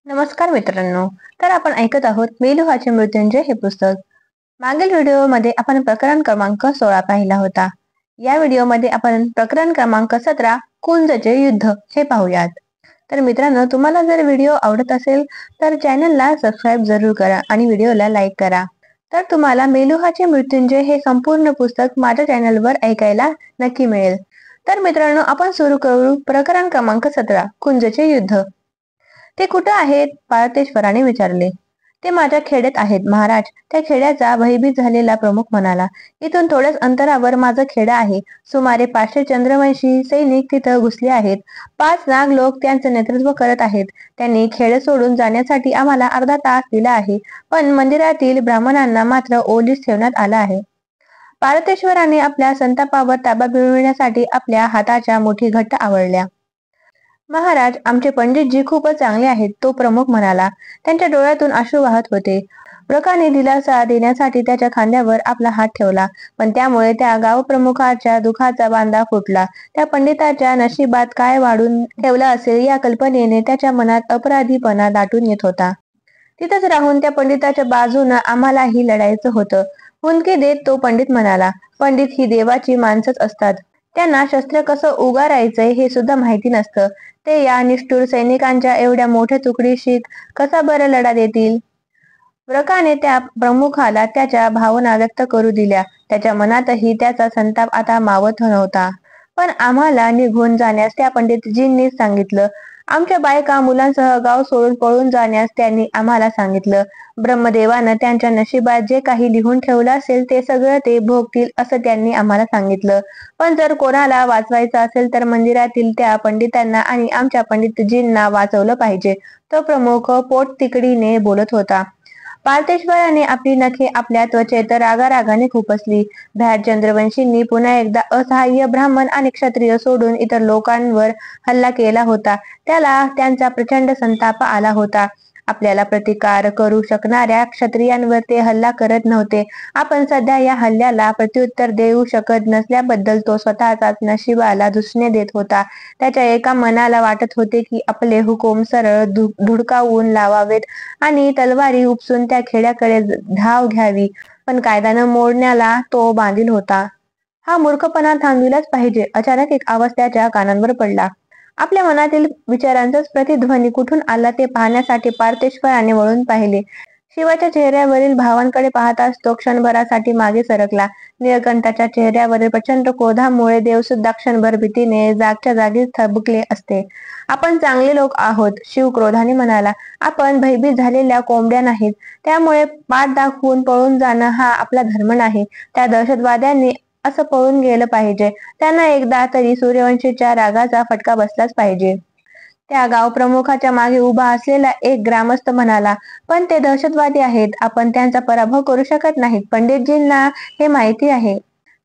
नमस्कार मित्रांनो. तर आपण ऐकत आहोत मेलुहाचे मृत्युंजय हे पुस्तक. मागील व्हिडिओमध्ये आपण प्रकरण क्रमांक 16 पाहिला होता. या व्हिडिओमध्ये आपण प्रकरण क्रमांक 17 कुंजचे युद्ध हे पाहूयात. तर मित्रांनो, तुम्हाला जर व्हिडिओ आवडत असेल तर चॅनलला सबस्क्राईब जरूर करा आणि व्हिडिओला लाईक करा. तर तुम्हाला मेलुहाचे मृत्युंजय हे संपूर्ण पुस्तक माझ्या चॅनलवर ऐकायला नक्की मिळेल. तर मित्रांनो, आपण सुरू करू प्रकरण क्रमांक 17 कुंजचे युद्ध. ते कुठं आहेत? पार्थेश्वराने विचारले. ते माझ्या खेड्यात आहेत महाराज, त्या खेड्याचा भयभीत झालेला प्रमुख म्हणाला. इथून थोड्याच अंतरावर माझं खेडं आहे. सुमारे 500 चंद्रवंशी सैनिक तिथं घुसले आहेत. 5 नाग लोक त्यांचं नेतृत्व करत आहेत. त्यांनी खेड सोडून जाण्यासाठी आम्हाला अर्धा तास दिला आहे, पण मंदिरातील ब्राह्मणांना मात्र ओलीस ठेवण्यात आलं आहे. पार्थेश्वराने आपल्या संतापावर ताबा मिळवण्यासाठी आपल्या हाताच्या मुठी घट्ट आवळल्या. महाराज, आमचे पंडितजी खूपच चांगले आहेत, तो प्रमुख म्हणाला. त्यांच्या डोळ्यातून अश्रू वाहत होते. प्रकाने दिलासा देण्यासाठी त्याच्या खांद्यावर आपला हात ठेवला, पण त्यामुळे त्या गावप्रमुखाच्या दुखाचा बांधा फुटला. त्या पंडिताच्या नशिबात काय वाढून ठेवलं असेल या कल्पनेने त्याच्या मनात अपराधीपणा दाटून येत होता. तिथंच राहून त्या पंडिताच्या बाजूनं आम्हालाही लढायचं होतं, हुंदके देत तो पंडित म्हणाला. पंडित ही देवाची माणसंच असतात. त्यांना शस्त्र कसं उगारायचंय हे सुद्धा माहिती नसतं. ते या निष्ठुर सैनिकांच्या एवढ्या मोठ्या तुकडीशी कसा बरं लढा देतील? व्रकाने त्या प्रमुखाला त्याच्या भावना व्यक्त करू दिल्या. त्याच्या मनातही त्याचा संताप आता मावत नव्हता. पण आम्हाला निघून जाण्यास त्या पंडितजींनी सांगितलं. आमच्या बायका मुलांसह गाव सोडून पळून जाण्यास त्यांनी आम्हाला सांगितलं. ब्रह्मदेवानं त्यांच्या नशिबात जे काही लिहून ठेवलं असेल ते सगळं ते भोगतील असं त्यांनी आम्हाला सांगितलं. पण जर कोणाला वाचवायचं असेल तर मंदिरातील त्या पंडितांना आणि आमच्या पंडितजींना वाचवलं पाहिजे, तो प्रमुख पोटतिकडीने बोलत होता. पार्थेश्वराने आपली नखे आपल्या त्वचेत रागारागाने खुपसली. भ्याड चंद्रवंशींनी पुन्हा एकदा असहाय्य ब्राह्मण आणि क्षत्रिय सोडून इतर लोकांवर हल्ला केला होता. त्याला त्यांचा प्रचंड संताप आला होता. आपल्याला प्रतिकार करू शकणाऱ्या क्षत्रियांवर ते हल्ला करत नव्हते. आपण सध्या या हल्ल्याला प्रत्युत्तर देऊ शकत नसल्याबद्दल तो स्वतःचाच नशिबाला दुसणे देत होता. त्याच्या एका मनाला वाटत होते की आपले हुकूम सरळ धुडकावून लावावेत आणि तलवारी उपसून त्या खेड्याकडे धाव घ्यावी, पण कायदा न मोडण्याला तो बांधील होता. हा मूर्खपणा थांबविलाच पाहिजे. अचानक एक आवाज त्याच्या कानांवर पडला. आपल्या मनातील विचारांचाच प्रतिध्वनी कुठून आला ते पाहण्यासाठी पार्थेश्वराने वळून पाहिले. शिवाच्या चेहऱ्यावरील भावांकडे पाहताच तो क्षणभरासाठी मागे सरकला. निळकंठाच्या चेहऱ्यावरील प्रचंड क्रोधामुळे देवसुद्धा क्षणभर भीतीने जागच्या जागीच थबकले असते. आपण चांगले लोक आहोत, शिव क्रोधाने म्हणाला. आपण भयभीत झालेल्या कोंबड्या नाहीत. त्यामुळे पाठ दाखवून पळून जाणं हा आपला धर्म नाही. त्या दहशतवाद्यांनी असं पळून गेलं पाहिजे. त्यांना एकदा तरी सूर्यवंशीच्या रागाचा फटका बसलाच पाहिजे. त्या गाव प्रमुखाच्या मागे उभा असलेला एक ग्रामस्थ म्हणाला. पण ते दहशतवादी आहेत, आपण त्यांचा पराभव करू शकत नाहीत. पंडितजींना हे माहिती आहे.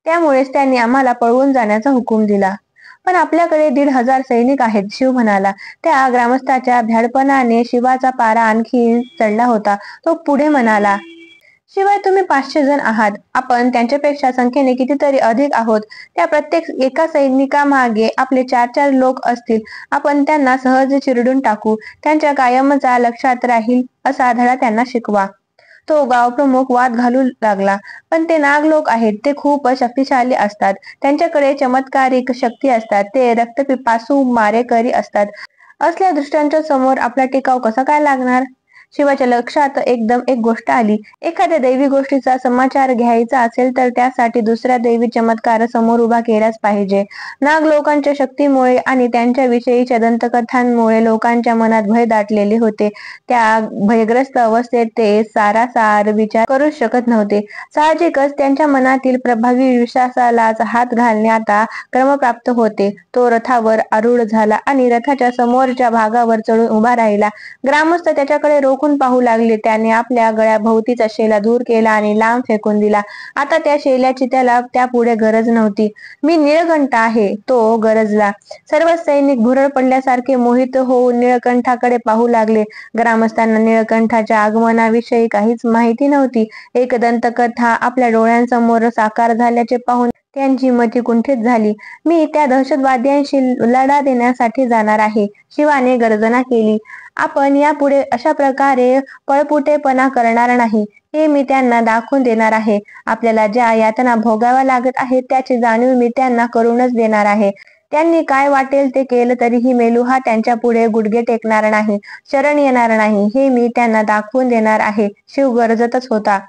त्यामुळेच त्यांनी आम्हाला पळवून जाण्याचा हुकूम दिला. पण आपल्याकडे 1,500 सैनिक आहेत, शिव म्हणाला. त्या ग्रामस्थाच्या भ्याडपणाने शिवाचा पारा आणखी चढला होता. तो पुढे म्हणाला. शिवाय तुम्ही 500 जण आहात. आपण त्यांच्यापेक्षा संख्येने कितीतरी अधिक आहोत. त्या प्रत्येक एका सैनिकामागे आपले 4-4 लोक असतील. आपण त्यांना सहज चिरडून टाकू. त्यांच्या कायमचा लक्षात राहील असा धडा त्यांना शिकवा. तो गावप्रमुख वाद घालू लागला. पण ते नाग लोक आहेत. ते खूप शक्तिशाली असतात. त्यांच्याकडे चमत्कारिक शक्ती असतात. ते रक्तपिपासू मारेकरी असतात. असल्या दृष्टांच्या समोर आपला टिकाव कसा काय लागणार? शिवाच्या लक्षात एकदम एक गोष्ट आली. एखाद्या दैवी गोष्टीचा समाचार घ्यायचा असेल तर त्यासाठी दुसऱ्या दैवी चमत्कार समोर उभा केलाच पाहिजे. नाग लोकांच्या शक्तीमुळे आणि त्यांच्याविषयीच्या दंतकथांमुळे लोकांच्या मनात भय दाटलेले होते. त्या भयग्रस्त अवस्थेत ते सारासार विचार करू शकत नव्हते. साहजिकच त्यांच्या मनातील प्रभावी विश्वासालाच हात घालणे आता क्रमप्राप्त होते. तो रथावर आरूढ झाला आणि रथाच्या समोरच्या भागावर चढून उभा राहिला. ग्रामस्थ त्याच्याकडे रोखून पाहू लागले. त्याने आपल्या गळ्याभोवतीचा शेला दूर केला आणि लांब फेकून दिला. आता त्या शेल्याची त्याला त्यापुढे गरज नव्हती. मी निळकंठ आहे, तो गरजला. सर्व सैनिक भुरळ पडल्यासारखे मोहित होऊन निळकंठाकडे पाहू लागले. ग्रामस्थांना निळकंठाच्या आगमनाविषयी काहीच माहिती नव्हती. एक दंतकथा आपल्या डोळ्यांसमोर साकार झाल्याचे पाहून त्यांची मती कुंठित झाली. मी त्या दहशतवाद्यांशी लढा देण्यासाठी जाणार आहे, शिवाने गर्जना केली. आपण यापुढे अशा प्रकारे पळपुटेपणा करणार नाही, हे मी त्यांना दाखवून देणार आहे. आपल्याला ज्या यातना भोगाव्या लागत आहेत त्याची जाणीव मी त्यांना करूनच देणार आहे. त्यांनी काय वाटेल ते केलं तरीही मेलुहा त्यांच्या पुढे गुडघे टेकणार नाही, शरण येणार नाही, हे मी त्यांना दाखवून देणार आहे. शिव गरजतच होता.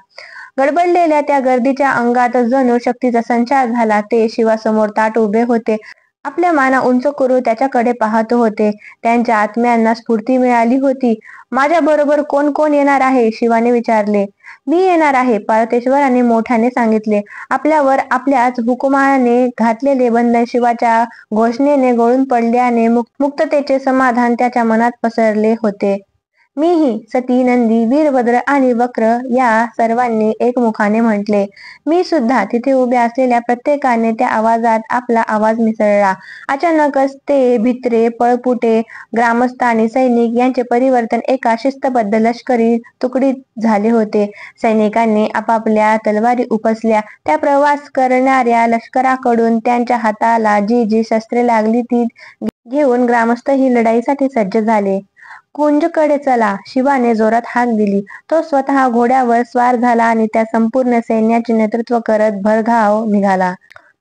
गडबडलेल्या त्या गर्दीच्या अंगात जणू शक्तीचा संचार झाला. ते शिवासमोर ताठ उभे होते, आपल्या माना उंच करून त्याच्याकडे पाहत होते. त्यांच्या आत्म्यांना स्फूर्ती मिळाली होती. माझ्या बरोबर कोण कोण येणार आहे? शिवाने विचारले. मी येणार आहे, पार्वतेश्वराने मोठ्याने सांगितले. आपल्यावर आपल्याच हुकुमाने घातलेले बंधन शिवाच्या घोषणेने गळून पडल्याने मुक्ततेचे समाधान त्याच्या मनात पसरले होते. मीही, सती, नंदी, वीरभद्र आणि वक्र या सर्वांनी एकमुखाने म्हटले. मी सुद्धा. तिथे उभ्या असलेल्या प्रत्येकाने त्या आवाजात आपला आवाज मिसळला. अचानकच ते भित्रे, पळपुटे, ग्रामस्थ आणि सैनिक यांचे परिवर्तन एका शिस्तबद्ध लष्करी तुकडीत झाले होते. सैनिकांनी आपापल्या तलवारी उपसल्या. त्या प्रवास करणाऱ्या लष्कराकडून त्यांच्या हाताला जी जी शस्त्रे लागली ती घेऊन ग्रामस्थही लढाईसाठी सज्ज झाले. कुंजकडे चला, शिवाने जोरात हाक दिली. तो स्वतः घोड्यावर स्वार झाला आणि त्या संपूर्ण सैन्याचे नेतृत्व करत भरधाव निघाला.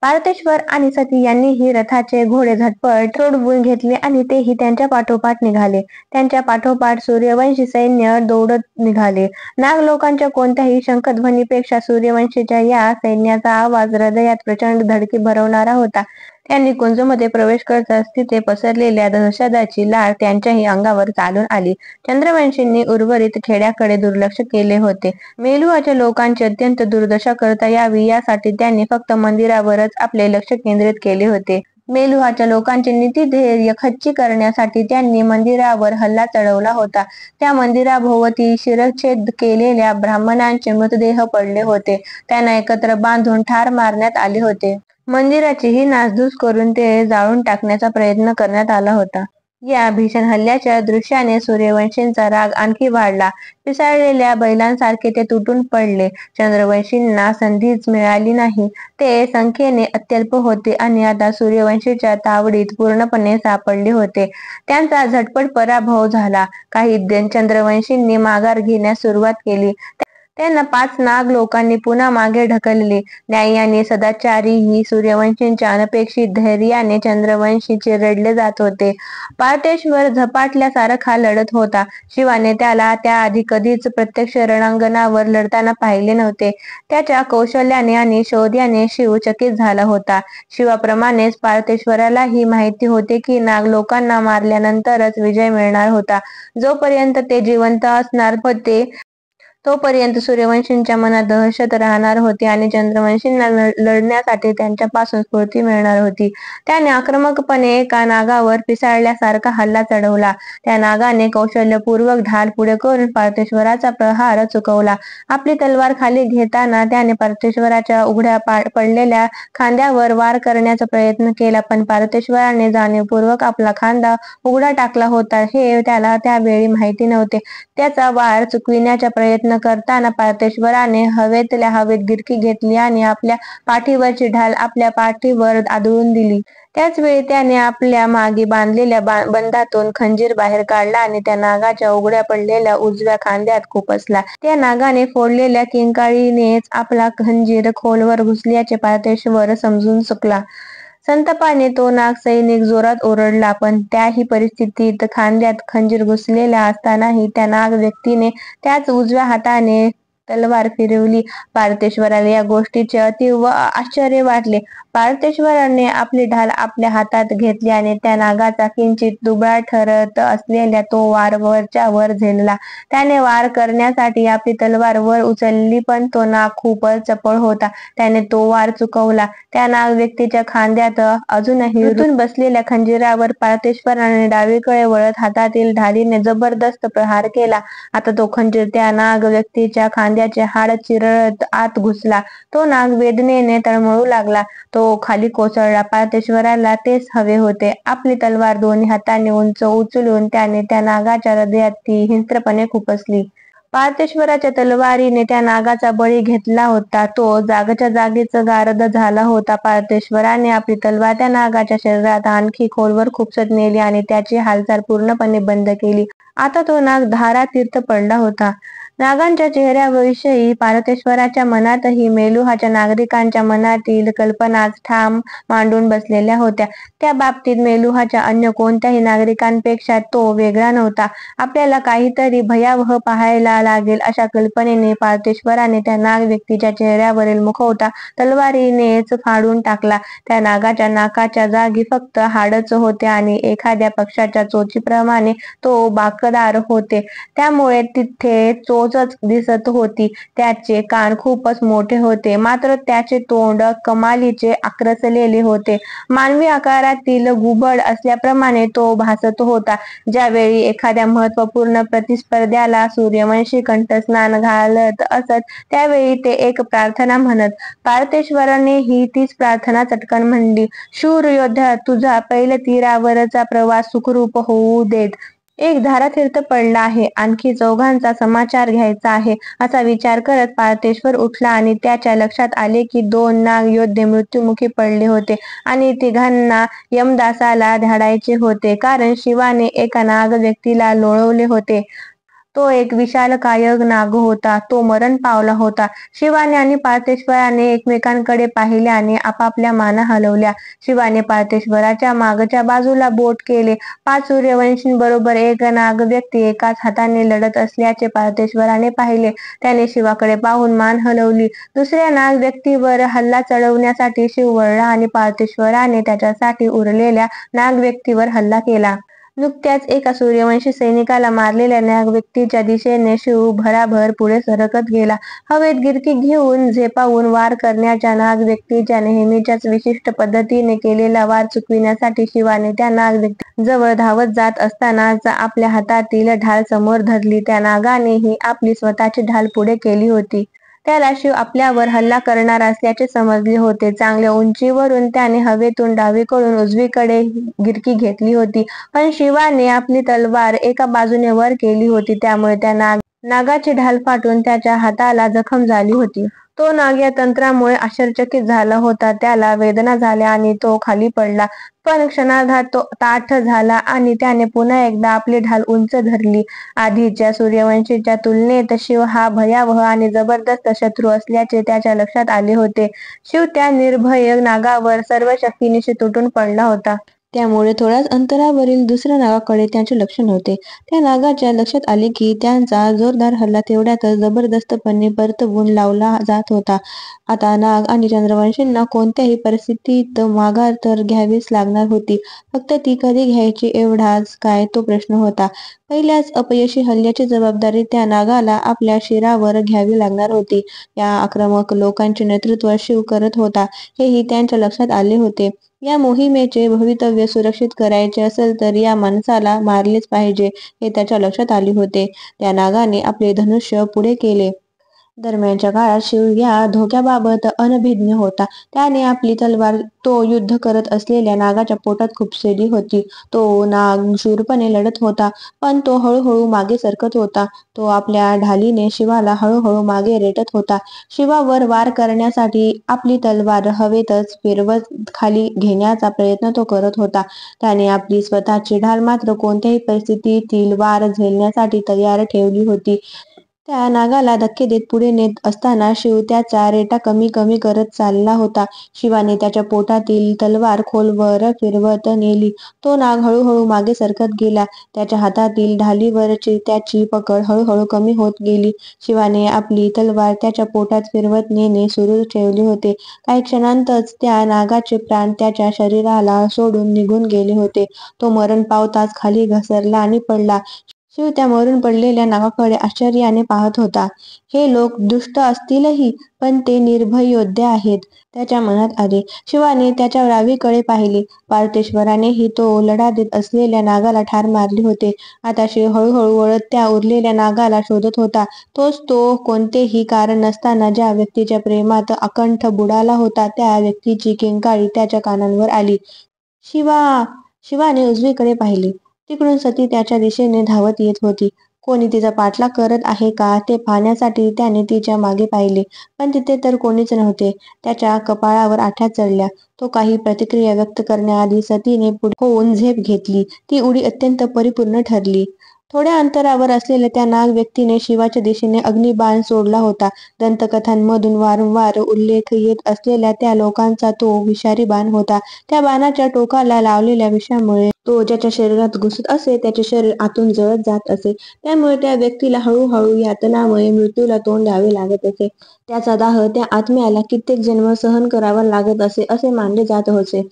पार्वतेश्वर आणि सती यांनीही रथाचे घोडे झटपट रोडवून घेतले आणि तेही त्यांच्या पाठोपाठ निघाले. त्यांच्या पाठोपाठ सूर्यवंशी सैन्य दौडत निघाले. नागलोकांच्या कोणत्याही शंखध्वनीपेक्षा सूर्यवंशीच्या या सैन्याचा आवाज हृदयात प्रचंड धडकी भरवणारा होता. त्यांनी कुंजमध्ये प्रवेश करताच तिथे पसरलेल्या दहशताची लाट त्यांच्याही अंगावर चालून आली. चंद्रवंशींनी उर्वरित खेड्याकडे दुर्लक्ष केले होते. मेलुहाच्या लोकांची अत्यंत दुर्दशा करता यावी यासाठी त्यांनी फक्त मंदिरावरच आपले लक्ष केंद्रित केले होते. मेलुहाच्या लोकांचे नीतिधैर्य खच्ची करण्यासाठी त्यांनी मंदिरावर हल्ला चढवला होता. त्या मंदिराभोवती शिरच्छेद केलेल्या ब्राह्मणांचे मृतदेह पडले होते. त्यांना एकत्र बांधून ठार मारण्यात आले होते. मंदिराचीही नासधूस करून ते जाळून टाकण्याचा प्रयत्न करण्यात आला होता. या भीषण हल्ल्याच्या दृश्याने सूर्यवंशींचा राग आणखी वाढला. पिसाळलेल्या बैलांसारखे ते तुटून पडले. चंद्रवंशींना संधीच मिळाली नाही. ते संख्येने अत्यल्प होते आणि आता सूर्यवंशीच्या तावडीत पूर्णपणे सापडले होते. त्यांचा झटपट पराभव झाला. काही चंद्रवंशींनी माघार घेण्यास सुरुवात केली. त्यांना 5 नाग लोकांनी पुन्हा मागे ढकलले. न्यायी आणि सदाचारीही सूर्यवंशींच्या अनपेक्षित धैर्याने चंद्रवंशी चिरडले जात होते. पार्वतेश्वर झपाटल्यासारखा लढत होता. शिवाने त्याला त्याआधी कधीच प्रत्यक्ष रणांगणावर लढताना पाहिले नव्हते. त्याच्या कौशल्याने आणि शौर्याने शिव चकित झाला होता. शिवाप्रमाणेच पार्वतेश्वरालाही माहिती होते की नागलोकांना मारल्यानंतरच विजय मिळणार होता. जोपर्यंत ते जिवंत असणार होते तोपर्यंत सूर्यवंशींच्या मनात दहशत राहणार होती आणि चंद्रवंशींना लढण्यासाठी त्यांच्यापासून स्फूर्ती मिळणार होती. त्याने आक्रमकपणे एका नागावर पिसाळल्यासारखा हल्ला चढवला. त्या नागाने कौशल्यपूर्वक ढाल पुढे करून पार्वतेश्वराचा प्रहार चुकवला. आपली तलवार खाली घेताना त्याने पार्वतेश्वराच्या उघड्या पडलेल्या खांद्यावर वार करण्याचा प्रयत्न केला, पण पार्वतेश्वराने जाणीवपूर्वक आपला खांदा उघडा टाकला होता हे त्याला त्यावेळी माहिती नव्हते. त्याचा वार चुकविण्याचा प्रयत्न करताना पार्वतेश्वराने हवेतल्या हवेत गिरकी घेतली आणि आपल्या पाठीवरची ढाल आपल्या पाठीवर आदळून दिली. त्याच वेळी त्याने आपल्या मागे बांधलेल्या बंधातून खंजीर बाहेर काढला आणि त्या नागाच्या उघड्या पडलेल्या उजव्या खांद्यात खुपसला. त्या नागाने फोडलेल्या किंकाळीनेच आपला खंजीर खोलवर घुसल्याचे पार्वतेश्वर समजून चुकला. संतापाने तो नाग सैनिक जोरात ओरडला, पण त्याही परिस्थितीत खांद्यात खंजीर घुसलेला असतानाही त्या नाग व्यक्तीने त्याच उजव्या हाताने तलवार फिरवली. पार्वतेश्वराला या गोष्टीचे अतीव आश्चर्य वाटले. पार्वतेश्वराने आपली ढाल आपल्या हातात घेतली आणि त्या नागाचा किंचित दुबळा ठरत असलेला तो वार वरच्या वर झेलला. त्याने वार करण्यासाठी आपली तलवार वर उचलली, पण तो नाग खूपच चपळ होता. त्याने तो वार चुकवला. त्या नाग व्यक्तीच्या खांद्यात अजूनही रुतून बसलेल्या खंजीरावर पार्वतेश्वराने डावीकडे वळत हातातील ढालीने जबरदस्त प्रहार केला. आता तो खंजीर त्या नाग व्यक्तीच्या खांद्याचे हाड चिरत आत घुसला. तो नाग वेदनेने तळमळू लागला. तो खाली कोसळला. पार्वतेश्वराला तेच हवे होते. आपली तलवार दोन्ही हातांनी उंच उचलून त्याने त्या नागाच्या हृदयात ती हिंस्त्रपणे खुपसली. पार्थेश्वराच्या तलवारीने त्या नागाचा बळी घेतला होता. तो जागच्या जागीच गारद झाला होता. पार्थेश्वराने आपली तलवार त्या नागाच्या शरीरात आणखी खोलवर खुपसत नेली आणि त्याची हालचाल पूर्णपणे बंद केली. आता तो नाग धारातीर्थ पडला होता. नागांच्या चेहऱ्याविषयी पार्थेश्वराच्या मनातही मेलुहाच्या नागरिकांच्या मनातील कल्पनाच ठाम मांडून बसलेल्या होत्या. त्या बाबतीत मेलुहाच्या अन्य कोणत्याही नागरिकांपेक्षा तो वेगळा नव्हता. आपल्याला काहीतरी भयावह पाहायला लागेल अशा कल्पनेने पार्थेश्वराने त्या नाग व्यक्तीच्या चेहऱ्यावरील मुखवटा तलवारीनेच फाडून टाकला. त्या नागाच्या नाकाच्या जागी फक्त हाडच होते आणि एखाद्या पक्ष्याच्या चोचीप्रमाणे तो बाकदार होते, त्यामुळे तिथे चोचच दिसत होती. त्याचे कान खूपच मोठे होते, मात्र त्याचे तोंड कमालीचे आक्रसलेले होते. मानवी आकारातील घुबड असल्याप्रमाणे तो भासत होता. ज्यावेळी एखाद्या महत्त्वपूर्ण प्रतिस्पर्ध्याला सूर्यवंशी कंठस्नान घालत असत, त्यावेळी ते एक प्रार्थना म्हणत. पार्थेश्वरानेही तीच प्रार्थना चटकन म्हणली. शूर योद्धा, तुझा पैलतीरावरचा प्रवास सुखरूप होऊ देत. एक धारातीर्थ पडला आहे, आणखी चौघांचा समाचार घ्यायचा आहे. असा विचार करत पार्थेश्वर उठला आणि त्याच्या लक्षात आले की 2 नाग योद्धे मृत्युमुखी पडले होते आणि तिघांना यमदासाला धाडायचे होते, कारण शिवाने एका नाग व्यक्तीला लोळवले होते. तो एक विशालकाय नाग होता. तो मरण पावला होता. शिवाने आणि पार्थेश्वराने एकमेकांकडे पाहिले आणि आपापल्या माना हलवल्या. शिवाने पार्थेश्वराच्या मागच्या बाजूला बोट केले. 5 सूर्यवंशींबरोबर एक नाग व्यक्ती एकाच हाताने लढत असल्याचे पार्थेश्वराने पाहिले. त्याने शिवाकडे पाहून मान हलवली. दुसऱ्या नाग व्यक्तीवर हल्ला चढवण्यासाठी शिव वळला आणि पार्थेश्वराने त्याच्यासाठी उरलेल्या नाग व्यक्तीवर हल्ला केला. नुकत्याच एका सूर्यवंशी सैनिकाला मारलेल्या नाग व्यक्तीच्या दिशेने शिव भराभर पुढे सरकत गेला. हवेत गिरकी घेऊन झेपावून वार करण्याच्या नाग व्यक्तीच्या नेहमीच्याच विशिष्ट पद्धतीने केलेला वार चुकविण्यासाठी शिवाने त्या नाग व्यक्ती जवळ धावत जात असतानाच आपल्या हातातील ढाल समोर धरली. त्या नागानेही आपली स्वतःची ढाल पुढे केली होती. त्याला शिव आपल्यावर हल्ला करणार असल्याचे समजले होते. चांगल्या उंचीवरून त्याने हवेतून डावीकडून उजवीकडे गिरकी घेतली होती, पण शिवाने आपली तलवार एका बाजूने वर केली होती, त्यामुळे त्या नागाची ढाल फाटून त्याच्या हाताला जखम झाली होती. तो नाग या तंत्रामुळे आश्चर्यचकित झाला होता. त्याला वेदना झाल्या आणि तो खाली पडला, पण क्षणार्धात तो ताठ झाला आणि त्याने पुन्हा एकदा आपली ढाल उंच धरली. आधीच्या सूर्यवंशीच्या तुलनेत शिव हा भयावह आणि जबरदस्त शत्रू असल्याचे त्याच्या लक्षात आले होते. शिव त्या निर्भय नागावर सर्व शक्तीनिशी तुटून पडला होता. त्यामुळे थोड्याच अंतरावरील दुसऱ्या नागाकडे त्याचे लक्ष नव्हते. त्या नागाच्या लक्षात आले की त्यांचा जोरदार हल्ला तेवढ्यातच जबरदस्तपणे परतवून लावला जात होता. आता नाग आणि चंद्रवंशींना कोणत्याही परिस्थितीत माघार तर घ्यावीच लागणार होती. फक्त ती कधी घ्यायची एवढाच काय तो प्रश्न होता. पहिल्याच अपयशी हल्ल्याची जबाबदारी त्या नागाला आपल्या शिरावर घ्यावी लागणार होती. या आक्रमक लोकांचे नेतृत्व शिव करत होता, हेही त्यांच्या लक्षात आले होते. या मोहिमेचे भवितव्य सुरक्षित करायचे असेल तर या माणसाला मारलेच पाहिजे, हे त्याच्या लक्षात आले होते. त्या नागाने आपले धनुष्य पुढे केले. दरम्यानच्या काळात शिव या धोक्याबाबत अनभिज्ञ होता. त्याने आपली तलवार तो युद्ध करत असलेल्या नागाच्या पोटात खुपसली होती. तो नाग शूरपणे लढत होता, पण तो हळूहळू मागे सरकत होता. तो आपल्या ढालीने शिवाला हळूहळू मागे रेटत होता. शिवावर वार करण्यासाठी आपली तलवार हवेतच फिरवत खाली घेण्याचा प्रयत्न तो करत होता. त्याने आपली स्वतःची ढाल मात्र कोणत्याही परिस्थितीतील वार झेलण्यासाठी तयार ठेवली होती. त्या नागाला धक्के देत पुढे नेत असताना शिव त्याचा रेटा कमी कमी करत चालला होता. शिवाने त्याच्या पोटातील तलवार खोलवर फिरवत नेली. तो नाग हळूहळू मागे सरकत गेला. त्याच्या हातातील ढालीवरची त्याची पकड हळूहळू कमी होत गेली. शिवाने आपली तलवार त्याच्या पोटात फिरवत नेणे सुरू ठेवले होते. काही क्षणांतच त्या नागाचे प्राण त्याच्या शरीराला सोडून निघून गेले होते. तो मरण पावताच खाली घसरला आणि पडला. शिव त्या मरून पडलेल्या नागाकडे आश्चर्याने पाहत होता. हे लोक दुष्ट असतीलही, पण ते निर्भय योद्धे आहेत, त्याच्या मनात आले. शिवाने त्याच्या डावीकडे पाहिले. पार्थेश्वरानेही तो लढा देत असलेल्या नागाला ठार मारले होते. आता शिव हळूहळू वळत त्या उरलेल्या नागाला शोधत होता. तोच तो कोणतेही कारण नसताना ज्या व्यक्तीच्या प्रेमात अकंठ बुडाला होता, त्या व्यक्तीची किंकाळी त्याच्या कानांवर आली. शिवा! शिवाने उजवीकडे पाहिले. तिकडून सती त्याच्या दिशेने धावत येत होती. कोणी तिचा पाठलाग करत आहे का ते पाहण्यासाठी त्याने तिच्या मागे पाहिले, पण तिथे तर कोणीच नव्हते. त्याच्या कपाळावर आठ्या चढल्या. तो काही प्रतिक्रिया व्यक्त करण्याआधी सतीने पुढे होऊन झेप घेतली. ती उडी अत्यंत परिपूर्ण ठरली. थोड्या अंतरावर असलेल्या त्या नाग व्यक्तीने शिवाच्या दिशेने अग्निबाण सोडला होता. दंतकथांमधून वारंवार उल्लेख येत असलेल्या त्या लोकांचा तो विषारी बाण होता. त्या बाणाच्या टोकाला लावलेल्या विषामुळे तो ज्याच्या शरीरात घुसत असे त्याचे शरीर आतून जळत जात असे. त्यामुळे त्या व्यक्तीला हळूहळू यातनामय मृत्यूला तोंड द्यावे लागत असे. त्याचा दाह त्या आत्म्याला कित्येक जन्म सहन करावा लागत असे मानले जात होते.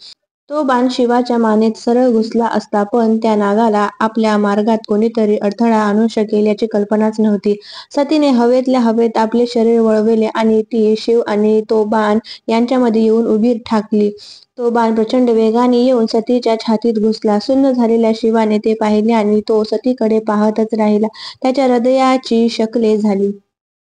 तो बाण शिवाच्या मानेत सरळ घुसला असता, पण त्या नागाला आपल्या मार्गात कोणीतरी अडथळा आणू शकेल याची कल्पनाच नव्हती. सतीने हवेतल्या हवेत आपले शरीर वळवले आणि ती शिव आणि तो बाण यांच्यामध्ये येऊन उभी ठाकली. तो बाण प्रचंड वेगाने येऊन सतीच्या छातीत घुसला. सुन्न झालेल्या शिवाने ते पाहिले आणि तो सतीकडे पाहतच राहिला. त्याच्या हृदयाची शकले झाली.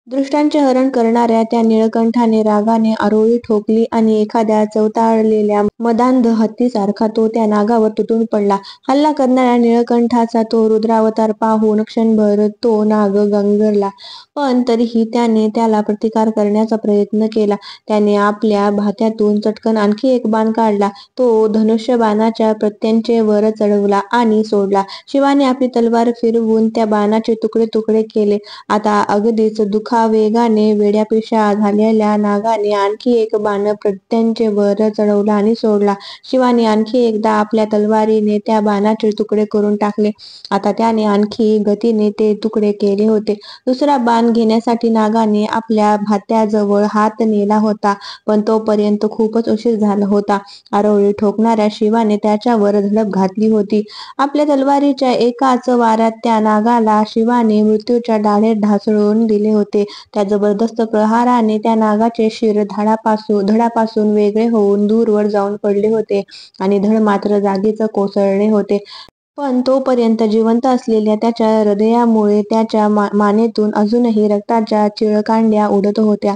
दृष्टांचे हरण करणाऱ्या त्या निळकंठाने रागाने आरोळी ठोकली आणि एखाद्या चवताळलेल्या मदांध हत्तीसारखा तो त्या नागावर तुटून पडला. हल्ला करणाऱ्या निळकंठाचा तो रुद्रावतार पाहून क्षणभर तो नाग गंगरला, पण तरीही त्याने त्याला प्रतिकार करण्याचा प्रयत्न केला. त्याने आपल्या भात्यातून चटकन आणखी एक बाण काढला. तो धनुष्यबाणाच्या प्रत्यंचे वर चढवला आणि सोडला. शिवाने आपली तलवार फिरवून त्या बाणाचे तुकडे तुकडे केले. आता अगदीच दुखावेगाने वेड्यापिशा झालेल्या नागाने आणखी एक बाण प्रत्यंचे वर चढवला आणि सोडला. शिवाने आणखी एकदा आपल्या तलवारीने त्या बाणाचे तुकडे करून टाकले. आता त्याने आणखी गतीने ते तुकडे केले होते. दुसरा बाण घेण्यासाठी नागाने आपल्या भात्याजवळ हात नेला होता, पण तोपर्यंत खूपच उशीर झाला होता. आरोळी ठोकणाऱ्या शिवाने त्याच्यावर झडप घातली होती. आपल्या तलवारीच्या एकाच वाऱ्यात त्या नागाला शिवाने मृत्यूच्या दाढेत ढासळून दिले होते. त्या जबरदस्त प्रहाराने त्या नागाचे शिर धडापासून वेगळे होऊन दूरवर जाऊन पडले होते आणि धड मात्र जागीच कोसळले होते. पण तोपर्यंत जिवंत असलेल्या त्याच्या हृदयामुळे त्याच्या मानेतून अजूनही रक्ताच्या चिळकांड्या उडत होत्या.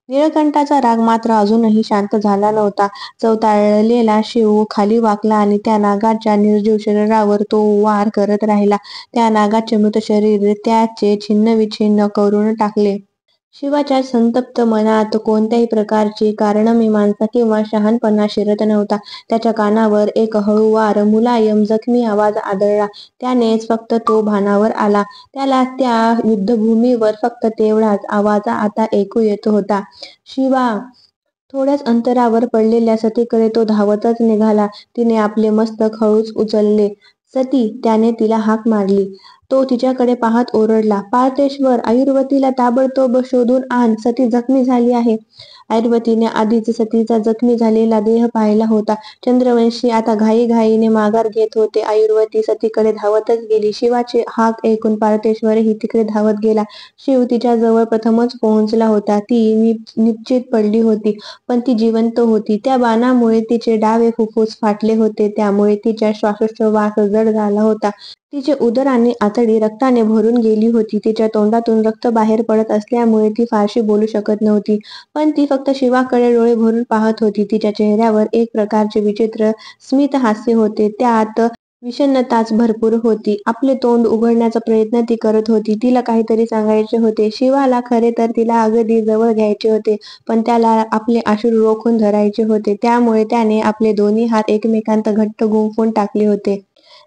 निळकंठाचा राग मात्र अजूनही शांत झाला नव्हता. चवताळलेला शिव खाली वाकला आणि त्या नागाच्या निर्जीव शरीरावर तो वार करत राहिला. त्या नागाचे मृत शरीर त्याचे छिन्नविछिन्न करून टाकले. शिवाच्या संतप्त मनात कोणत्याही प्रकारची कारणमीमांसा किंवा शहाणपणा शिरत नव्हता. त्याच्या कानावर एक हळूवार मुलायम जखमी आवाज आदळला. त्यानेच फक्त तो भानावर आला. त्याला त्या युद्धभूमीवर फक्त तेवढाच आवाज आता ऐकू येत होता. शिवा! थोड्याच अंतरावर पडलेल्या सतीकडे तो धावतच निघाला. तिने आपले मस्तक हळूच उचलले. सती! त्याने तिला हाक मारली. तो तिच्याकडे पाहत ओरडला, पार्थेश्वर, आयुर्वतीला ताबडतोब शोधून आण, सती जखमी झाली आहे. आयुर्वतीने आधीच सतीचा जखमी झालेला देह पाहिला होता. चंद्रवंशी आता घाईघाईने माघार घेत होते. आयुर्वती सतीकडे धावतच गेली. शिवाची हाक ऐकून पार्थेश्वरही तिकडे धावत गेला. शिव तिच्याजवळ प्रथमच पोहोचला होता. ती निश्चित पडली होती, पण ती जिवंत होती. त्या बाणामुळे तिचे डावे फुफ्फुस फाटले होते, त्यामुळे तिचा श्वासोच्छवास जड झाला होता. तिचे उदर आणि आतडी रक्ताने भरून गेली होती. तिच्या तोंडातून रक्त बाहेर पडत असल्यामुळे ती फारशी बोलू शकत नव्हती, पण ती फक्त शिवाकडे डोळे भरून पाहत होती. तिच्या चेहऱ्यावर एक प्रकारचे विचित्र स्मितहास्य होते, त्यात विषण्णताच भरपूर होती. आपले तोंड उघडण्याचा प्रयत्न ती करत होती. तिला काहीतरी सांगायचे होते. शिवाला खरे तर तिला अगदी जवळ घ्यायचे होते, पण त्याला आपले अश्रू रोखून धरायचे होते. त्यामुळे त्याने आपले दोन्ही हात एकमेकांत घट्ट गुंफून टाकले होते.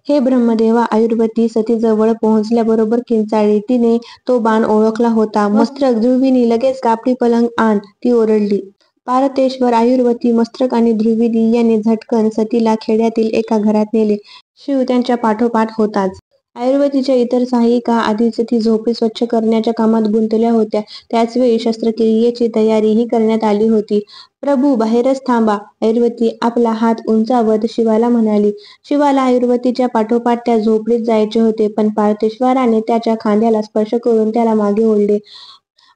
हे ब्रह्मदेवा! आयुर्वती सतीजवळ पोहोचल्याबरोबर किंचाळली. तिने तो बाण ओळखला होता. मस्तक ध्रुविनी, लगेच कापडी पलंग आण, ती ओरडली. पार्थेश्वर, आयुर्वती, मस्तक आणि ध्रुविनी यांनी झटकन सतीला खेड्यातील एका घरात नेले. शिव त्यांच्या पाठोपाठ होताच. आयुर्वतीच्या इतर सहायिका आधीच ती झोपडी स्वच्छ करण्याच्या कामात गुंतल्या होत्या. त्याचवेळी शस्त्रक्रियेची तयारीही करण्यात आली होती. प्रभू, बाहेरच थांबा, आयुर्वती आपला हात उंचावत शिवाला म्हणाली. शिवाला आयुर्वतीच्या पाठोपाठ त्या झोपडीत जायचे होते, पण पार्थेश्वराने त्याच्या खांद्याला स्पर्श करून त्याला मागे ओढले.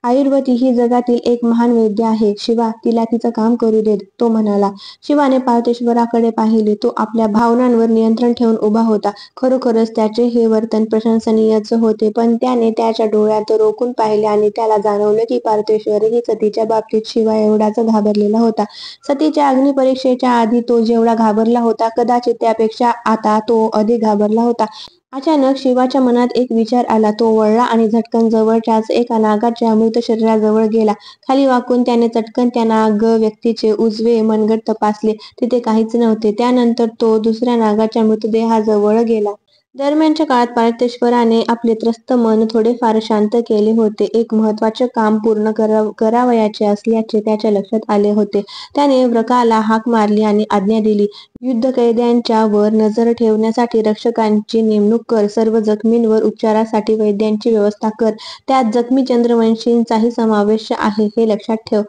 आयुर्वती ही जगातील एक महान वैद्य आहे. शिवा, तिला तिचं काम करू देत, तो म्हणाला. शिवाने पार्थेश्वराकडे पाहिले. तो आपल्या भावनांवर नियंत्रण ठेवून उभा होता. खरोखरच त्याचे हे वर्तन प्रशंसनीयच होते, पण त्याने त्याच्या डोळ्यात रोखून पाहिले आणि त्याला जाणवलं की पार्थेश्वरही सतीच्या बाबतीत शिवा एवढाच घाबरलेला होता. सतीच्या अग्निपरीक्षेच्या आधी तो जेवढा घाबरला होता, कदाचित त्यापेक्षा आता तो अधिक घाबरला होता. अचानक शिवाच्या मनात एक विचार आला. तो वळला आणि झटकन जवळच्याच एका नागाच्या मृत शरीराजवळ गेला. खाली वाकून त्याने चटकन त्या नाग व्यक्तीचे उजवे मनगट तपासले. तिथे काहीच नव्हते. त्यानंतर तो दुसऱ्या नागाच्या मृतदेहाजवळ गेला. दरम्यानच्या काळात पार्थिवेश्वराने आपले त्रस्त मन थोडेफार शांत केले होते. एक महत्त्वाचे काम पूर्ण करावयाचे असल्याचे त्याच्या लक्षात आले होते. त्याने व्रकाला हाक मारली आणि आज्ञा दिली, युद्धकैद्यांच्या वर नजर ठेवण्यासाठी रक्षकांची नेमणूक कर. सर्व जखमींवर उपचारासाठी वैद्यांची व्यवस्था कर. त्यात जखमी चंद्रवंशींचाही समावेश आहे, हे लक्षात ठेव.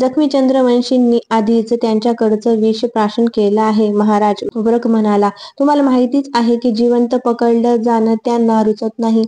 जखमी चंद्रवंशींनी आधीच त्यांच्याकडचं विष प्राशन केलं आहे. महाराज, व्रक म्हणाला, तुम्हाला माहितीच आहे की जिवंत पकडलं जाणं त्यांना रुचत नाही.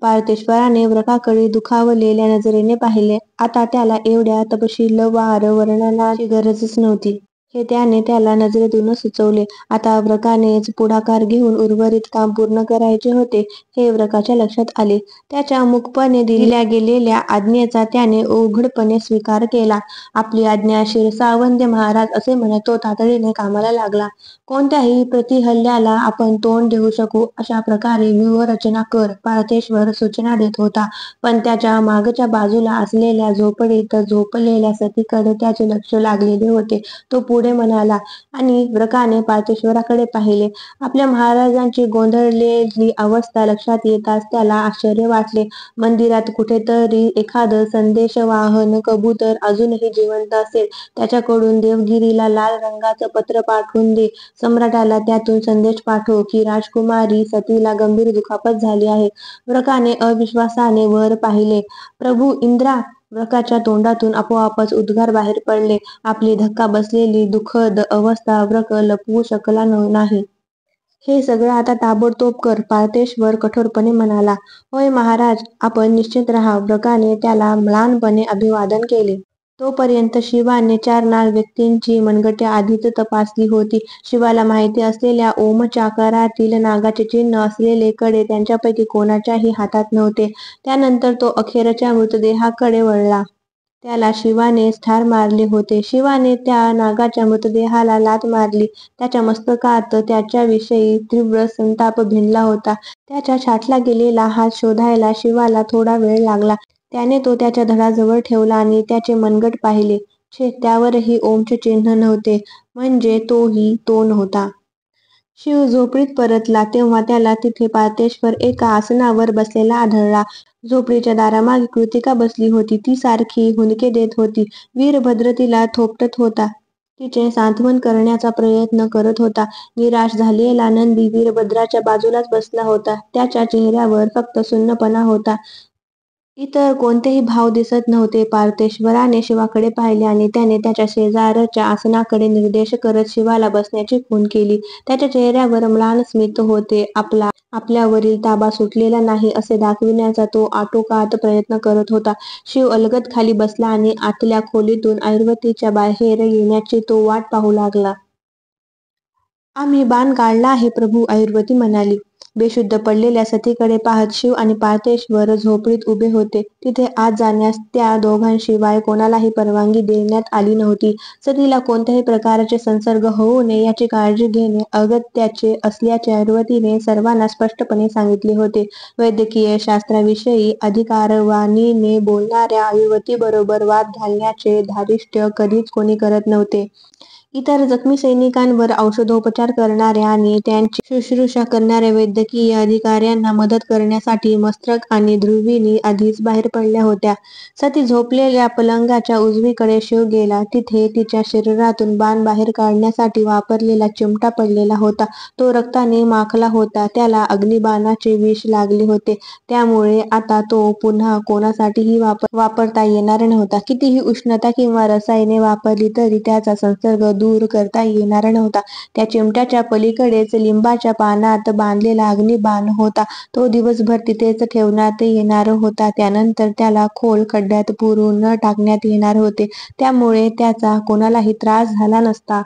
पार्थिवेश्वराने व्रकाकडे दुखावलेल्या नजरेने पाहिले. आता त्याला एवढ्या तपशीलवार वर्णनाची गरजच नव्हती. हे त्याने त्याला नजरेतूनच सुचवले. आता व्रकानेच पुढाकार घेऊन उर्वरित काम पूर्ण करायचे होते, हे व्रकाच्या लक्षात आले. त्याच्या मुखपणे दिल्या गेलेल्या आज्ञेचा त्याने उघडपणे स्वीकार केला. आपली आज्ञा शिरसावंदे महाराज, असे म्हणत तो तातडीने कामाला लागला. कोणत्याही प्रतिहल्ल्याला आपण तोंड देऊ शकू अशा प्रकारे व्यूहरचना कर, पार्थिवेश्वर सूचना देत होता. पण त्याच्या मागच्या बाजूला असलेल्या झोपडीत झोपलेल्या सतीकडे त्याचे लक्ष लागलेले होते. तो पुढे म्हणाला आणि व्रकाने पार्थिवेश्वराकडे पाहिले. आपल्या महाराजांची गोंधळलेली अवस्था लक्षात येताच त्याला आश्चर्य वाटले. मंदिरात कुठेतरी एखादं संदेशवाहन कबूतर अजूनही जिवंत असेल. त्याच्याकडून देवगिरीला लाल रंगाचं पत्र पाठवून दे. सम्राटाला त्यातून संदेश पाठव की राजकुमारी सतीला गंभीर दुखापत झाली आहे. व्रकाने अविश्वासाने वर पाहिले. प्रभू इंद्रा! व्रकाच्या तोंडातून आपोआपच उद्गार बाहेर पडले. आपली धक्का बसलेली दुःखद अवस्था व्रक लपवू शकला नाही. हे सगळं आता ताबडतोब कर, पार्थिवेश्वर कठोरपणे म्हणाला. होय महाराज, आपण निश्चिंत राहा. व्रकाने त्याला म्लानपणे अभिवादन केले. तोपर्यंत शिवाने 4 नाग व्यक्तींची मनगटे आधीच तपासली होती. शिवाला माहिती असलेल्या ओमचाकारातील नागाचे चिन्ह असलेले कडे त्यांच्यापैकी कोणाच्याही हातात नव्हते. त्यानंतर तो अखेरच्या मृतदेहाकडे वळला. त्याला शिवानेच ठार मारले होते. शिवाने त्या नागाच्या मृतदेहाला लाथ मारली. त्याच्या मस्तकात त्याच्याविषयी तीव्र संताप भिनला होता. त्याच्या छाटला गेलेला हात शोधायला शिवाला थोडा वेळ लागला. त्याने तो त्याच्या धडाजवळ ठेवला आणि त्याचे मनगट पाहिले. छे, त्यावरही ओमचे चिन्ह नव्हते. म्हणजे तोही तो नव्हता. शिव झोपडीत परतला तेव्हा त्याला तिथे पार्थिवेश्वर एका आसनावर बसलेला आढळला. झोपडीच्या दारामागे कृतिका बसली होती. ती सारखी हुंदके देत होती. वीरभद्र तिला थोपटत होता. तिचे सांत्वन करण्याचा प्रयत्न करत होता. निराश झालेला नंदी वीरभद्राच्या बाजूलाच बसला होता. त्याच्या चेहऱ्यावर फक्त सुन्नपणा होता. इतर कोणतेही भाव दिसत नव्हते. पार्थिवेश्वराने शिवाकडे पाहिले आणि त्याने त्याच्या शेजारच्या आसनाकडे निर्देश करत शिवाला बसण्याची खूण केली. त्याच्या चेहऱ्यावर म्लान स्मित होते. आपल्यावरील ताबा सुटलेला नाही असे दाखविण्याचा तो आटोकाट प्रयत्न करत होता. शिव अलगद खाली बसला आणि आतल्या खोलीतून ऐरावतीच्या बाहेर येण्याची तो वाट पाहू लागला. आम्ही बाण काढला आहे प्रभू, ऐरावती म्हणाली. बेशुद्ध पडलेल्या सतीकडे पाहत शिव आणि पार्थिवेश्वर झोपडीत उभे होते. तिथे आत जाण्यास त्या दोघांशिवाय कोणालाही परवानगी देण्यात आली नव्हती. सतीला कोणत्याही प्रकारचे संसर्ग होऊ नये याची काळजी घेणे अगत्याचे असल्याचे ऐरावतीने सर्वांना स्पष्टपणे सांगितले होते. वैद्यकीय शास्त्राविषयी अधिकारवाणीने बोलणाऱ्या ऐरावतीबरोबर वाद घालण्याचे धारिष्ट्य कधीच कोणी करत नव्हते. इतर जखमी सैनिकांवर औषधोपचार करणाऱ्या आणि त्यांची शुश्रूषा करणाऱ्या वैद्यकीय अधिकाऱ्यांना मदत करण्यासाठी मस्त्रक आणि ध्रुविणी आधीच बाहेर पडल्या होत्या. सती झोपलेल्या पलंगाच्या उजवीकडे शिव गेला. तिथे तिच्या शरीरातून बाण बाहेर काढण्यासाठी वापरलेला चिमटा पडलेला होता. तो रक्ताने माखला होता. त्याला अग्निबाणाचे विष लागले होते. त्यामुळे आता तो पुन्हा कोणासाठीही वापरता येणार नव्हता. कितीही उष्णता किंवा रसायने वापरली तरी त्याचा संसर्ग दूर करता येणार नव्हता. त्या चिमट्याच्या पलीकडेच लिंबाच्या पानात बांधलेला अग्निबाण होता. तो दिवसभर तिथेच ठेवण्यात येणार होता. त्यानंतर त्याला खोल खड्ड्यात पुरून टाकण्यात येणार होते. त्यामुळे त्याचा कोणालाही त्रास झाला नसता.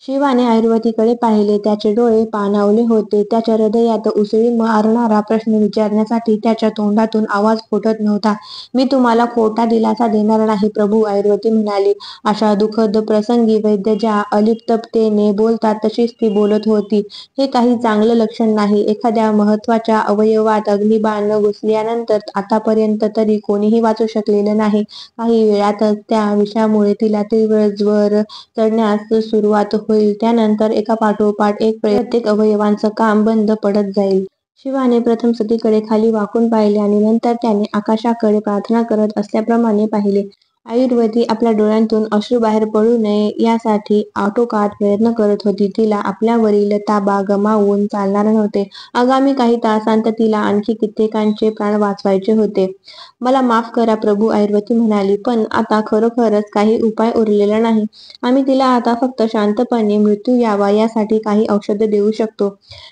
शिवाने ऐरावतीकडे पाहिले. त्याचे डोळे पाणावले होते. त्याच्या हृदयात उसळी मारणारा प्रश्न विचारण्यासाठी त्याच्या तोंडातून आवाज फुटत नव्हता. मी तुम्हाला खोटा दिलासा देणार नाही प्रभू, ऐरावती म्हणाली. अशा दुःखद प्रसंगी वैद्य ज्या अलिप्ततेने बोलतात तशीच ती बोलत होती. हे काही चांगलं लक्षण नाही. एखाद्या महत्वाच्या अवयवात अग्निबाण घुसल्यानंतर आतापर्यंत तरी कोणीही वाचू शकलेलं नाही. काही वेळातच त्या विषामुळे तिला तीव्र ज्वर चढण्यास सुरुवात होईल. त्यानंतर एकापाठोपाठ एक प्रत्येक अवयवाचं काम बंद पडत जाईल. शिवाने प्रथम सतीकडे खाली वाकून पाहिले आणि नंतर त्याने आकाशाकडे प्रार्थना करत असल्याप्रमाणे पाहिले. ऐरावती आपल्या डोळ्यांतून अश्रू बाहेर पडू नये यासाठी आटोकाट प्रयत्न करत होती. तिला आपल्यावरील ताबा गमावून चालणार नव्हते. आगामी काही तासांत तिला आणखी कित्येकांचे प्राण वाचवायचे होते. मला माफ करा प्रभू, ऐरावती म्हणाली, पण आता खरोखरच काही उपाय उरलेला नाही. आम्ही तिला आता फक्त शांतपणे मृत्यू यावा यासाठी काही औषध देऊ शकतो.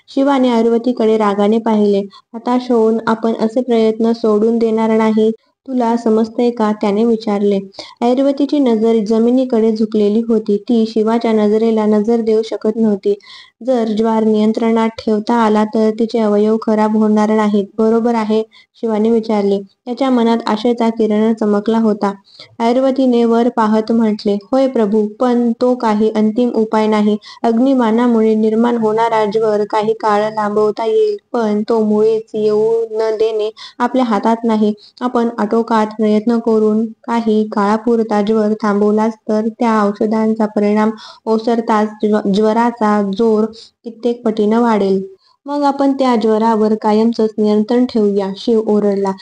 शिवाने ऐरावतीकडे रागाने पाहिले. हताश होऊन आपण असे प्रयत्न सोडून देणार नाही, तुला समजतंय का? त्याने विचारले. ऐरावतीची नजर जमिनीकडे झुकलेली होती. ती शिवाच्या नजरेला नजर देऊ शकत नव्हती. जर ज्वर नियंत्रणात ठेवता आला तर तिचे अवयव खराब होणार नाहीत, बरोबर आहे? शिवाने विचारले. त्याच्या मनात आशेचा किरण चमकला होता. ऐरावतीने वर पाहत म्हटले, होय प्रभू, पण तो काही अंतिम उपाय नाही. अग्निबाणामुळे निर्माण होणारा ज्वर काही काळ लांबवता येईल, पण तो मुळीच येऊ न देणे आपल्या हातात नाही. आपण आटोकाट प्रयत्न करून काही काळापुरता ज्वर थांबवलाच तर त्या औषधांचा परिणाम ओसरताच ज्वराचा जोर कित्येक पटीनं वाढेल. मग आपण त्या ज्वरावर कायमचंच नियंत्रण ठेवूया. शिव ओरडला.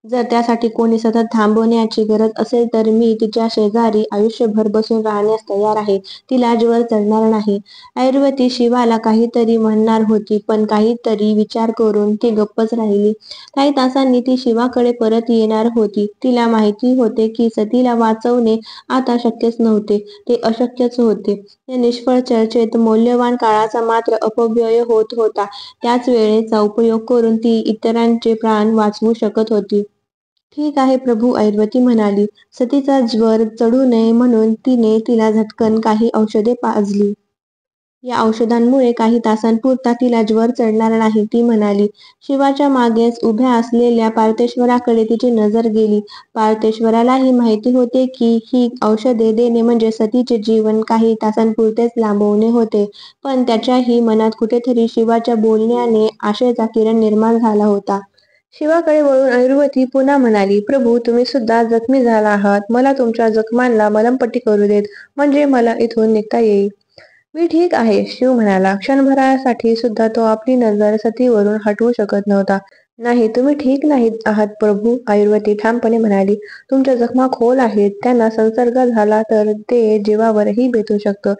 जर त्यासाठी कोणी सतत थांबवण्याची गरज असेल तर मी तिच्या शेजारी आयुष्यभर बसून राहण्यास तयार आहे. तिला ज्वर चढणार नाही. ऐरावती शिवाला काहीतरी म्हणणार होती, पण काहीतरी विचार करून ती गप्पच राहिली. काही तासांनी ती शिवाकडे परत येणार होती. तिला माहिती होते की सतीला वाचवणे आता शक्यच नव्हते. ते अशक्यच होते. या निष्फळ चर्चेत मौल्यवान काळाचा मात्र अपव्यय होत होता. त्याच वेळेचा उपयोग करून ती इतरांचे प्राण वाचवू शकत होती. ठीक आहे प्रभू, ऐरावती म्हणाली. सतीचा ज्वर चढू नये म्हणून तिने तिला झटकन काही औषधे पाजली. या औषधांमुळे काही तासांपुरता तिला ज्वर चढणार नाही, ती म्हणाली. शिवाच्या मागेच उभ्या असलेल्या पार्थेश्वराकडे तिची नजर गेली. पार्थेश्वरालाही माहिती होते की ही औषधे देणे म्हणजे सतीचे जीवन काही तासांपुरतेच लांबवणे होते. पण त्याच्याही मनात कुठेतरी शिवाच्या बोलण्याने आशेचा किरण निर्माण झाला होता. शिवाकडे वळून ऐरावती पुन्हा म्हणाली, प्रभू, तुम्ही सुद्धा जखमी झाला आहात. मला तुमच्या जखमांना मलमपट्टी करू देत, म्हणजे मला इथून निघता येईल. मी ठीक आहे, शिव म्हणाला. क्षणभरासाठी सुद्धा तो आपली नजर सतीवरून हटवू शकत नव्हता. नाही, तुम्ही ठीक नाहीत आहात प्रभू, ऐरावती ठामपणे म्हणाली. तुमच्या जखमा खोल आहेत. त्यांना संसर्ग झाला तर ते जीवावरही बेतू शकतं.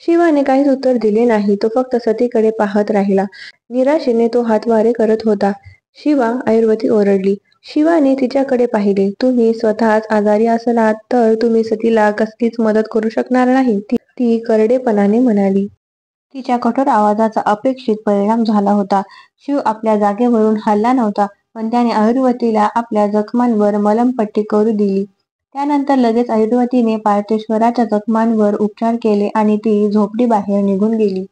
शिवाने काहीच उत्तर दिले नाही. तो फक्त सतीकडे पाहत राहिला. निराशेने तो हातवारे करत होता. शिवा, ऐरावती ओरडली. शिवाने तिच्याकडे पाहिले. तुम्ही स्वतःच आजारी असलात तर तुम्ही सतीला कसलीच मदत करू शकणार नाही, ती करडेपणाने म्हणाली. तिच्या कठोर आवाजाचा अपेक्षित परिणाम झाला होता. शिव आपल्या जागेवरून हलला नव्हता, पण त्याने ऐरावतीला आपल्या जखमांवर मलमपट्टी करू दिली. त्यानंतर लगेच ऐरावतीने पार्थेश्वराच्या जखमांवर उपचार केले आणि ती झोपडीबाहेर निघून गेली.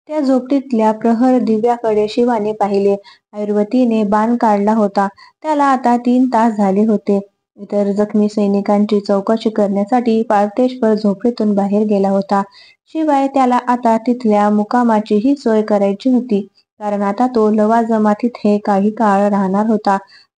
त्या झोपडीतल्या प्रहर दिव्याकडे शिवाने पाहिले. ऐरावतीने बाण काढला होता. त्याला आता 3 तास झाले होते. इतर जखमी सैनिकांची चौकशी करण्यासाठी पार्थेश्वर झोपडीतून बाहेर गेला होता. शिवाय त्याला आता तिथल्या मुक्कामाचीही सोय करायची होती, कारण आता तो लवाजमा तिथे काही काळ राहणार होता.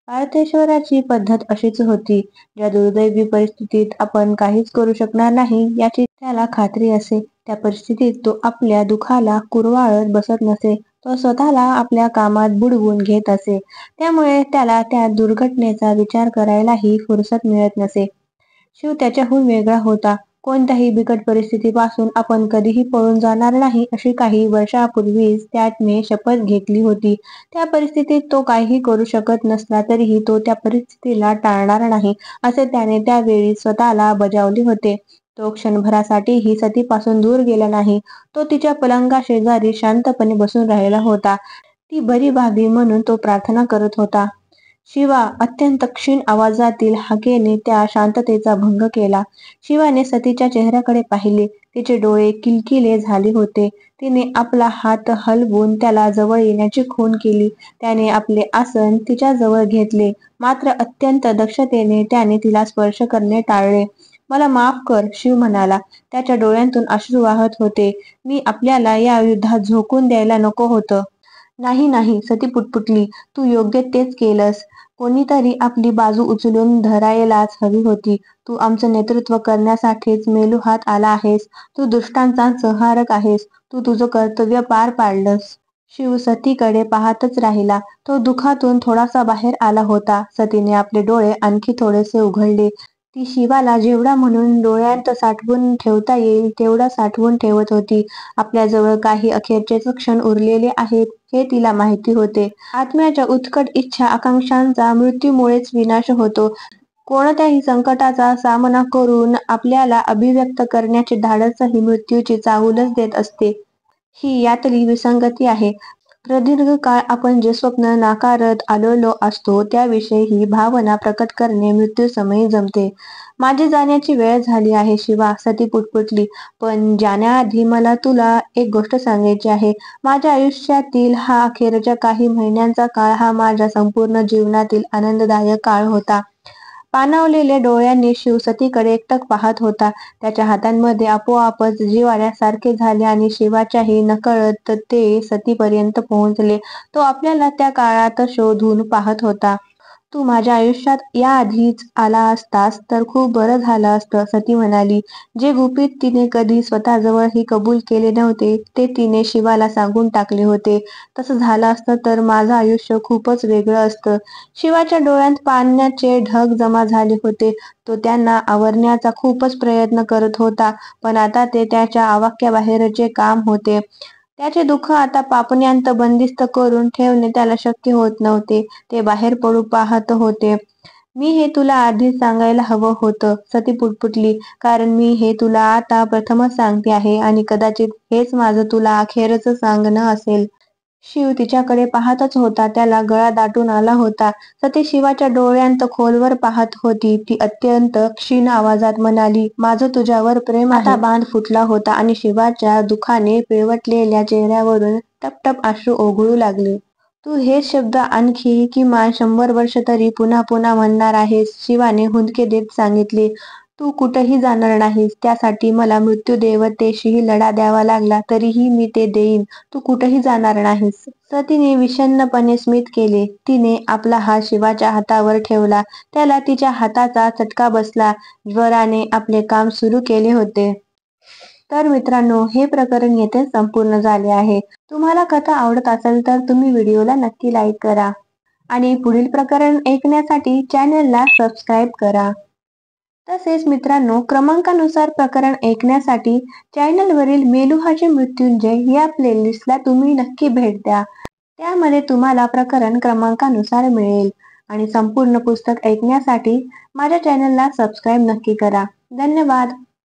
पार्थेश्वराची पद्धत अशीच होती. ज्या दुर्दैवी परिस्थितीत आपण काहीच करू शकणार नाही याची त्याला खात्री असे, त्या परिस्थितीत तो आपल्या दुःखाला कुरवाळत बसत नसे. तो स्वतःला आपल्या कामात बुडवून घेत असे. त्यामुळे त्याला त्या दुर्घटनेचा विचार करायलाही फुरसत मिळत नसे. शिव त्याच्याहून वेगळा होता. कोणत्याही बिकट परिस्थितीपासून आपण कधीही पळून जाणार नाही अशी काही वर्षांपूर्वीच त्याने शपथ घेतली होती. त्या परिस्थितीत तो काहीही करू शकत नसला तरीही तो त्या परिस्थितीला टाळणार नाही असे त्याने त्यावेळी स्वतःला बजावले होते. तो क्षणभरासाठीही सतीपासून दूर गेला नाही. तो तिच्या पलंगाशेजारी शांतपणे बसून राहिला होता. ती बरी व्हावी म्हणून तो प्रार्थना करत होता. शिवा, अत्यंत क्षीण आवाजातील हाकेने त्या शांततेचा भंग केला. शिवाने सतीच्या चेहऱ्याकडे पाहिले. तिचे डोळे किलकिले झाले होते. तिने आपला हात हलवून त्याला जवळ येण्याची खूण केली. त्याने आपले आसन तिच्या जवळ घेतले, मात्र अत्यंत दक्षतेने त्याने तिला स्पर्श करणे टाळले. मला माफ कर, शिव म्हणाला. त्याच्या डोळ्यांतून अश्रू वाहत होते. मी आपल्याला या युद्धात झोकून द्यायला नको होतं. नाही नाही, सती पुटपुटली. तू योग्य तेच केलंस. कोणीतरी आपली बाजू उचलून धरायलाच हवी होती. तू आमचं नेतृत्व करण्यासाठीच मेलुहात आला आहेस. तू दुष्टांचा संहारक आहेस. तू तुझं कर्तव्य पार पाडलंस. शिव सतीकडे पाहतच राहिला. तो दुःखातून थोडासा बाहेर आला होता. सतीने आपले डोळे आणखी थोडेसे उघडले. ती शिवाला जेवढा म्हणून डोळ्यात साठवून ठेवता येईल तेवढा साठवून ठेवत होती. आपल्याजवळ काही अखेरचेच क्षण उरलेले आहेत हे तिला माहिती होते. आत्म्याच्या उत्कट इच्छा आकांक्षांचा मृत्यूमुळेच विनाश होतो. कोणत्याही संकटाचा सामना करून आपल्याला अभिव्यक्त करण्याचे धाडस ही मृत्यूची चाहूलच देत असते. ही यातली विसंगती आहे. प्रदीर्घ काळ आपण जे स्वप्न नाकारत आलेलो असतो त्याविषयी ही भावना प्रकट करणे मृत्यूसमयी जमते. माझी जाण्याची वेळ झाली आहे शिवा, सती पुटपुटली. पण जाण्याआधी मला तुला एक गोष्ट सांगायची आहे. माझ्या आयुष्यातील हा अखेरच्या काही महिन्यांचा काळ हा माझ्या संपूर्ण जीवनातील आनंददायक काळ होता. पाणावलेल्या डोळ्यांनी शिव सतीकडे एकटक पाहत होता. त्याच्या हातांमध्ये आपोआपच जीव आल्यासारखे झाले आणि शिवाच्याही नकळत ते सतीपर्यंत पोहोचले. तो आपल्याला त्या काळात शोधून पाहत होता. तू माझ्या आयुष्यात याआधीच आला असतास तर खूप बरं झालं असतं, सती म्हणाली. जे गुपित तिने कधी स्वतःजवळही कबूल केले नव्हते ते तिने शिवाला सांगून टाकले होते. तसं झालं असतं तर माझं आयुष्य खूपच वेगळं असतं. शिवाच्या डोळ्यात पाण्याचे ढग जमा झाले होते. तो त्यांना आवरण्याचा खूपच प्रयत्न करत होता, पण आता ते त्याच्या आवाक्याबाहेरचे काम होते. त्याचे दुःख आता पापण्यांत बंदिस्त करून ठेवणे त्याला शक्य होत नव्हते. ते बाहेर पडू पाहत होते. मी हे तुला आधीच सांगायला हवं होतं, सती पुटपुटली. कारण मी हे तुला आता प्रथमच सांगते आहे आणि कदाचित हेच माझं तुला अखेरचं सांगणं असेल. शिव तिच्याकडे पाहतच होता. त्याला गळा दाटून आला होता. सती शिवाच्या डोळ्यांत खोलवर पाहत होती. ती अत्यंत क्षीण आवाजात म्हणाली, माझं तुझ्यावर प्रेम आहे. आता बांध फुटला होता आणि शिवाच्या दुःखाने पिळवटलेल्या चेहऱ्यावरून टपटप अश्रू ओघळू लागले. तू हेच शब्द आणखी किमान 100 वर्ष तरी पुन्हा पुन्हा म्हणणार आहेस, शिवाने हुंदके देत सांगितले. तू कुठंही जाणार नाहीस. त्यासाठी मला मृत्यूदेवतेशीही लढा द्यावा लागला तरीही मी ते देईन. तू कुठंही जाणार नाहीस. सतीने विषण्णपणे स्मित केले. तिने आपला हात शिवाच्या हातावर ठेवला. त्याला तिच्या हाताचा चटका बसला. ज्वराने आपले काम सुरू केले होते. तर मित्रांनो, हे प्रकरण येथे संपूर्ण झाले आहे. तुम्हाला कथा आवडत असेल तर तुम्ही व्हिडिओला नक्की लाईक करा आणि पुढील प्रकरण ऐकण्यासाठी चॅनलला सबस्क्राईब करा. तसेच मित्रांनो, क्रमांकानुसार प्रकरण ऐकण्यासाठी चॅनलवरील मेलुहाचे मृत्युंजय या प्लेलिस्टला तुम्ही नक्की भेट द्या. त्यामध्ये तुम्हाला प्रकरण क्रमांकानुसार मिळेल. आणि संपूर्ण पुस्तक ऐकण्यासाठी माझ्या चॅनलला सबस्क्राईब नक्की करा. धन्यवाद.